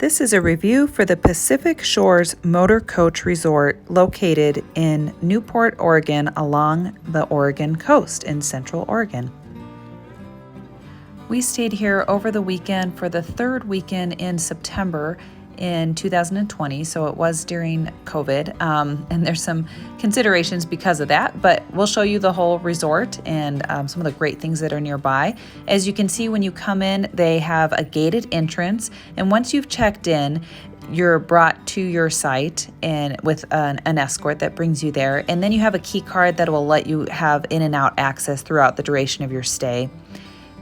This is a review for the Pacific Shores Motorcoach Resort located in Newport, Oregon, along the Oregon coast in Central Oregon. We stayed here over the weekend for the third weekend in September in 2020, so it was during COVID, and there's some considerations because of that, but we'll show you the whole resort and some of the great things that are nearby. As you can see, when you come in, they have a gated entrance, and once you've checked in, you're brought to your site and with an escort that brings you there, and then you have a key card that will let you have in and out access throughout the duration of your stay.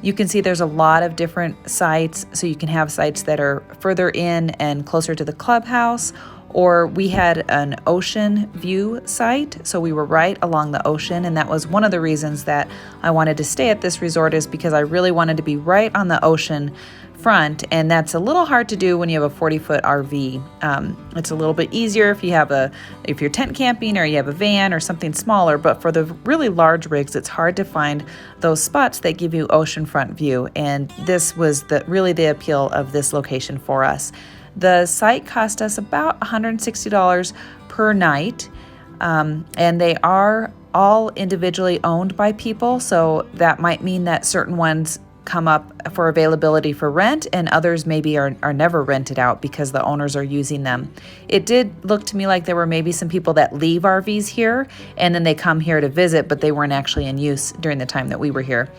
You can see there's a lot of different sites, so you can have sites that are further in and closer to the clubhouse, or we had an ocean view site, so we were right along the ocean, and that was one of the reasons that I wanted to stay at this resort, is because I really wanted to be right on the ocean front, and that's a little hard to do when you have a 40-foot RV. It's a little bit easier if you're tent camping or you have a van or something smaller, but for the really large rigs, it's hard to find those spots that give you oceanfront view, and this was really the appeal of this location for us. The site cost us about $160 per night, and they are all individually owned by people, so that might mean that certain ones come up for availability for rent and others maybe are never rented out because the owners are using them. It did look to me like there were maybe some people that leave RVs here and then they come here to visit, but they weren't actually in use during the time that we were here.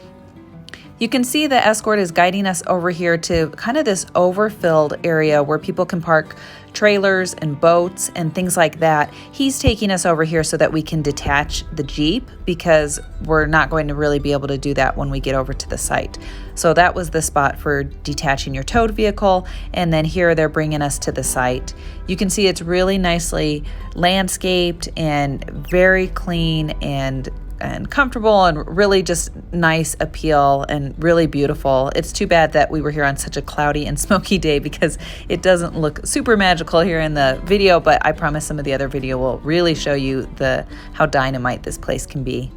You can see the escort is guiding us over here to kind of this overfilled area where people can park trailers and boats and things like that. He's taking us over here so that we can detach the Jeep, because we're not going to really be able to do that when we get over to the site. So that was the spot for detaching your towed vehicle, and then here they're bringing us to the site. You can see it's really nicely landscaped and very clean and comfortable and really just nice appeal and really beautiful. It's too bad that we were here on such a cloudy and smoky day because it doesn't look super magical here in the video, but I promise some of the other video will really show you how dynamite this place can be.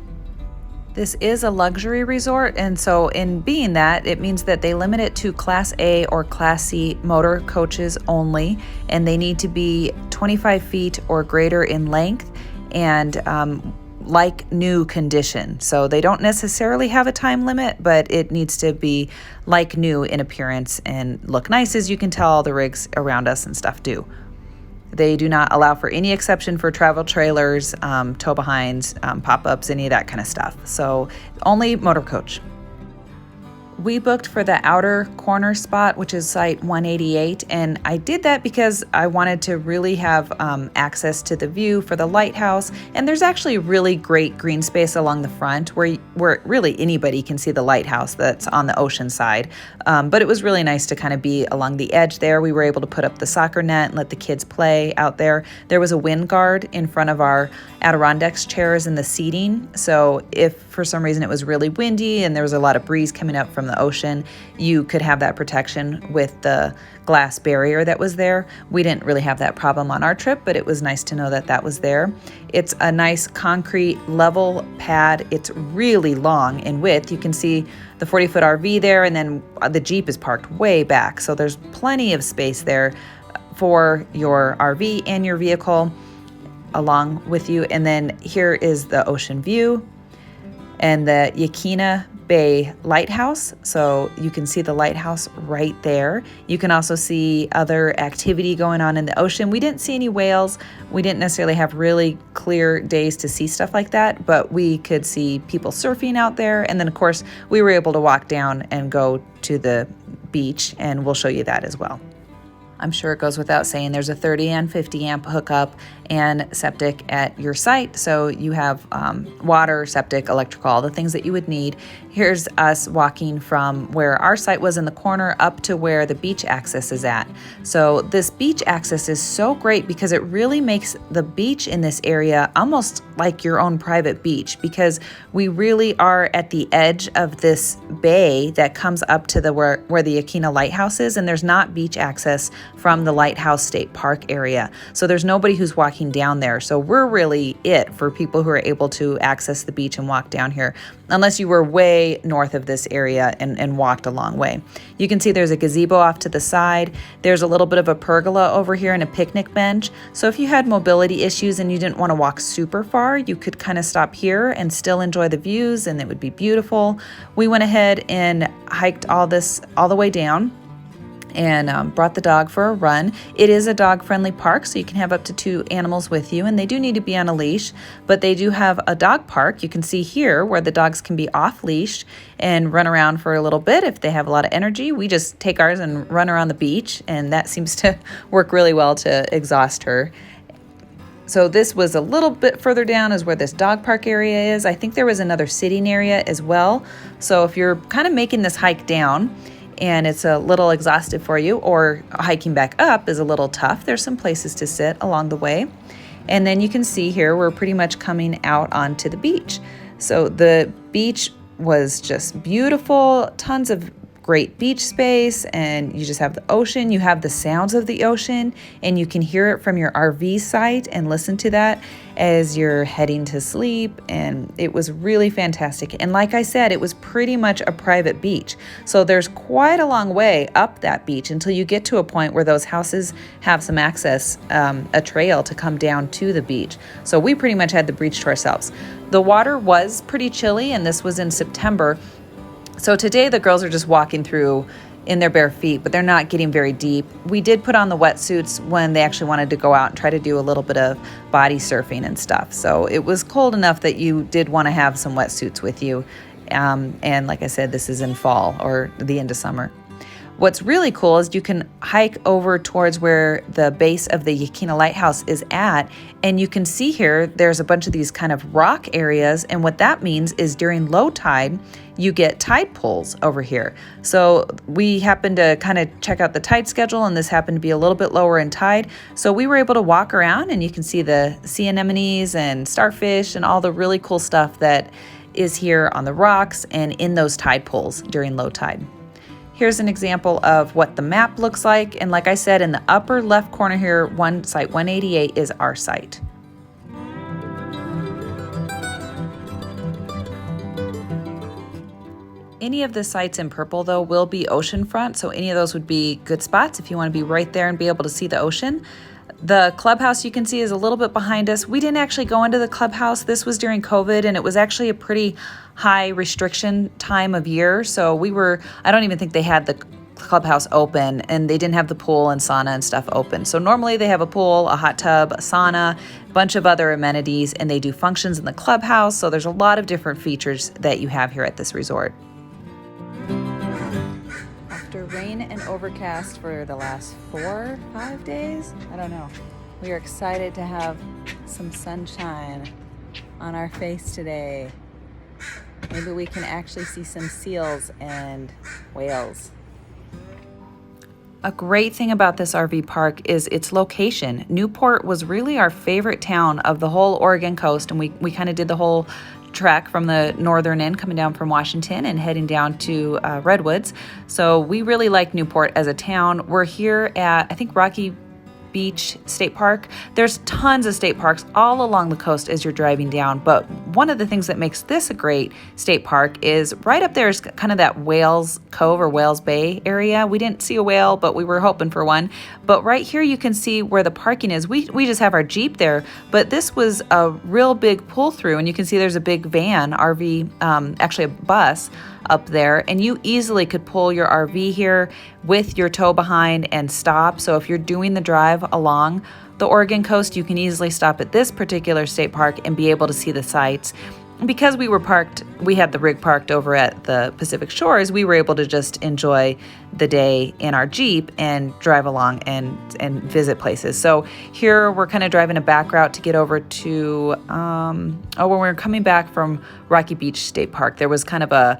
This is a luxury resort, and so in being that, it means that they limit it to Class A or Class C motor coaches only, and they need to be 25 feet or greater in length and like new condition. So they don't necessarily have a time limit, but it needs to be like new in appearance and look nice, as you can tell all the rigs around us and stuff do. They do not allow for any exception for travel trailers, tow behinds, pop-ups, any of that kind of stuff. So only motor coach. We booked for the outer corner spot, which is site 188, and I did that because I wanted to really have access to the view for the lighthouse, and there's actually really great green space along the front where really anybody can see the lighthouse that's on the ocean side, but it was really nice to kind of be along the edge there. We were able to put up the soccer net and let the kids play out there. There was a wind guard in front of our Adirondacks chairs and the seating, so if for some reason it was really windy and there was a lot of breeze coming up from the ocean, you could have that protection with the glass barrier that was there. We didn't really have that problem on our trip, but it was nice to know that that was there. It's a nice concrete level pad. It's really long in width. You can see the 40-foot RV there, and then the Jeep is parked way back, so there's plenty of space there for your RV and your vehicle along with you. And then here is the ocean view and the Quina Bay lighthouse, so you can see the lighthouse right there. You can also see other activity going on in the ocean. We didn't see any whales. We didn't necessarily have really clear days to see stuff like that, but we could see people surfing out there, and then of course we were able to walk down and go to the beach, and we'll show you that as well. I'm sure it goes without saying there's a 30 and 50 amp hookup and septic at your site. So you have water, septic, electrical, all the things that you would need. Here's us walking from where our site was in the corner up to where the beach access is at. So this beach access is so great because it really makes the beach in this area almost like your own private beach, because we really are at the edge of this bay that comes up to where the Quina Lighthouse is, and there's not beach access from the Lighthouse State Park area. So there's nobody who's walking down there. So we're really it for people who are able to access the beach and walk down here, unless you were way way north of this area and walked a long way. You can see there's a gazebo off to the side. There's a little bit of a pergola over here and a picnic bench. So if you had mobility issues and you didn't want to walk super far, you could kind of stop here and still enjoy the views, and it would be beautiful. We went ahead and hiked all the way down and brought the dog for a run. It is a dog-friendly park, so you can have up to 2 animals with you, and they do need to be on a leash, but they do have a dog park. You can see here where the dogs can be off-leash and run around for a little bit if they have a lot of energy. We just take ours and run around the beach, and that seems to work really well to exhaust her. So this was a little bit further down is where this dog park area is. I think there was another sitting area as well. So if you're kind of making this hike down, and it's a little exhaustive for you, or hiking back up is a little tough, there's some places to sit along the way. And then you can see here we're pretty much coming out onto the beach. So the beach was just beautiful, tons of great beach space, and you just have the ocean. You have the sounds of the ocean, and you can hear it from your RV site and listen to that as you're heading to sleep, and it was really fantastic. And like I said, it was pretty much a private beach, so there's quite a long way up that beach until you get to a point where those houses have some access, a trail to come down to the beach. So we pretty much had the beach to ourselves. The water was pretty chilly, and this was in September. So today the girls are just walking through in their bare feet, but they're not getting very deep. We did put on the wetsuits when they actually wanted to go out and try to do a little bit of body surfing and stuff. So it was cold enough that you did want to have some wetsuits with you. And like I said, this is in fall or the end of summer. What's really cool is you can hike over towards where the base of the Quina Lighthouse is at, and you can see here there's a bunch of these kind of rock areas, and what that means is during low tide, you get tide pools over here. So we happened to kind of check out the tide schedule, and this happened to be a little bit lower in tide, so we were able to walk around, and you can see the sea anemones and starfish and all the really cool stuff that is here on the rocks and in those tide pools during low tide. Here's an example of what the map looks like. And like I said, in the upper left corner here, site 188 is our site. Any of the sites in purple, though, will be oceanfront. So any of those would be good spots if you want to be right there and be able to see the ocean. The clubhouse you can see is a little bit behind us. We didn't actually go into the clubhouse. This was during COVID, and it was actually a pretty high restriction time of year. So I don't even think they had the clubhouse open, and they didn't have the pool and sauna and stuff open. So normally they have a pool, a hot tub, a sauna, a bunch of other amenities, and they do functions in the clubhouse. So there's a lot of different features that you have here at this resort. After rain and overcast for the last 4-5 days, I don't know, we are excited to have some sunshine on our face today. Maybe we can actually see some seals and whales. A great thing about this RV park is its location. Newport was really our favorite town of the whole Oregon coast, and we kind of did the whole trek from the northern end coming down from Washington and heading down to Redwoods. So we really like Newport as a town. We're here at, I think, Rocky Beach State Park. There's tons of state parks all along the coast as you're driving down, but one of the things that makes this a great state park is right up there is kind of that Whales Cove or Whales Bay area. We didn't see a whale, but we were hoping for one. But right here you can see where the parking is. We just have our Jeep there, but this was a real big pull through, and you can see there's a big van, RV, actually a bus up there, and you easily could pull your RV here with your tow behind and stop. So if you're doing the drive along the Oregon coast, you can easily stop at this particular state park and be able to see the sights. Because we had the rig parked over at the Pacific Shores, we were able to just enjoy the day in our Jeep and drive along and visit places. So here we're kind of driving a back route to get over to, when we were coming back from Rocky Beach State Park, there was kind of a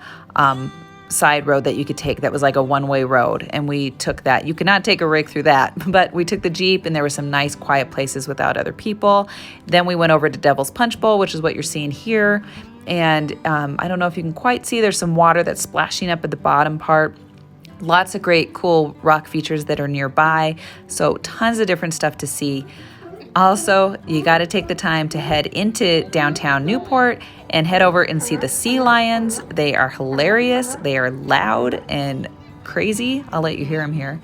side road that you could take that was like a one-way road, and we took that. You could not take a rig through that, but we took the Jeep, and there were some nice quiet places without other people. Then we went over to Devil's Punch Bowl, which is what you're seeing here, and I don't know if you can quite see, there's some water that's splashing up at the bottom part. Lots of great cool rock features that are nearby, so tons of different stuff to see. Also, you got to take the time to head into downtown Newport and head over and see the sea lions. They are hilarious. They are loud and crazy. I'll let you hear them here.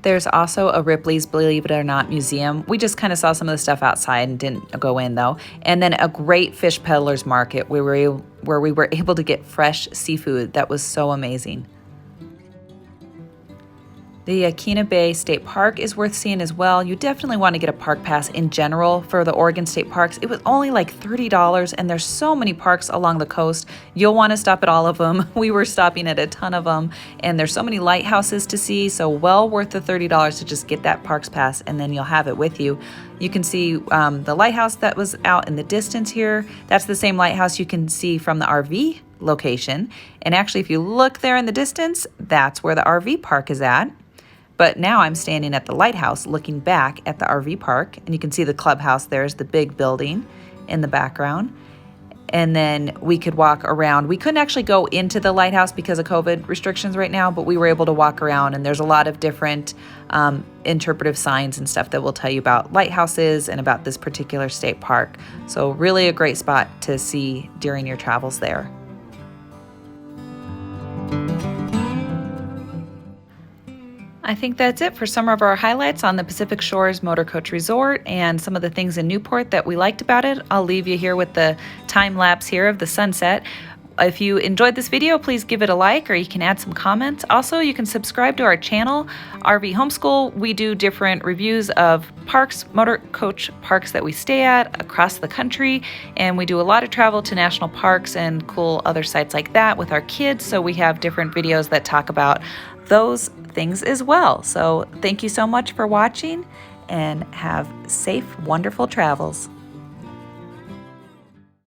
There's also a Ripley's Believe It or Not museum. We just kind of saw some of the stuff outside and didn't go in though. And then a great fish peddlers market where we were able to get fresh seafood that was so amazing. The Quina Bay State Park is worth seeing as well. You definitely want to get a park pass in general for the Oregon State Parks. It was only like $30 and there's so many parks along the coast. You'll want to stop at all of them. We were stopping at a ton of them and there's so many lighthouses to see, so well worth the $30 to just get that parks pass and then you'll have it with you. You can see the lighthouse that was out in the distance here. That's the same lighthouse you can see from the RV location. And actually if you look there in the distance, that's where the RV park is at. But now I'm standing at the lighthouse looking back at the RV park, and you can see the clubhouse. There's the big building in the background. And then we could walk around. We couldn't actually go into the lighthouse because of COVID restrictions right now, but we were able to walk around, and there's a lot of different interpretive signs and stuff that will tell you about lighthouses and about this particular state park. So really a great spot to see during your travels there. I think that's it for some of our highlights on the Pacific Shores Motorcoach Resort and some of the things in Newport that we liked about it. I'll leave you here with the time lapse here of the sunset. If you enjoyed this video, please give it a like, or you can add some comments. Also, you can subscribe to our channel, RV Homeschool. We do different reviews of parks, motor coach parks that we stay at across the country, and we do a lot of travel to national parks and cool other sites like that with our kids, so we have different videos that talk about those things as well. So thank you so much for watching and have safe, wonderful travels.